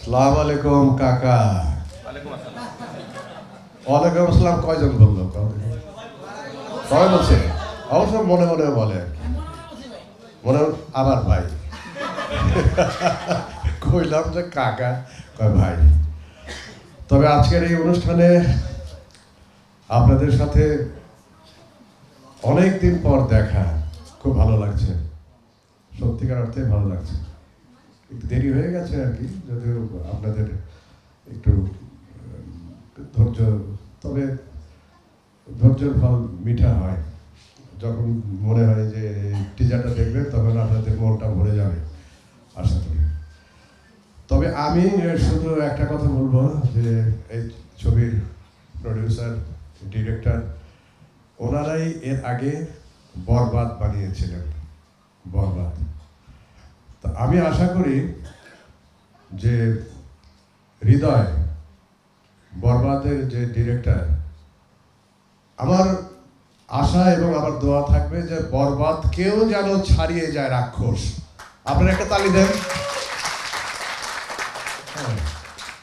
সালাম আলাইকুম কাকা। ওয়ালাইকুম আসসালাম। কয়জন বললো? সবাই বলছে, অবশ্য মনে মনে বলে আর কি, মনে আবার ভাই কইলাম যে কাকা, কয় ভাই। তবে আজকের এই অনুষ্ঠানে আপনাদের সাথে অনেক দিন পর দেখা, খুব ভালো লাগছে, সত্যিকার অর্থে ভালো লাগছে। একটু দেরি হয়ে গেছে আর কি, যদিও আপনাদের একটু ধৈর্য, তবে ধৈর্যের ফল মিঠা হয়। যখন মনে হয় যে টিজারটা দেখবেন তখন আপনাদের মনটা ভরে যাবে আশা করি। তবে আমি শুধু একটা কথা বলবো যে এই ছবির প্রডিউসার, ডিরেক্টর, ওনারাই এর আগে বরবাদ বানিয়েছিলেন, বরবাদ। তা আমি আশা করি যে হৃদয়, বরবাদের যে ডিরেক্টর, আমার আশা এবং আমার দোয়া থাকবে যে বরবাদ কেউ যেন ছাড়িয়ে যায় রাক্ষস। আপনারা একটা তালি দেন।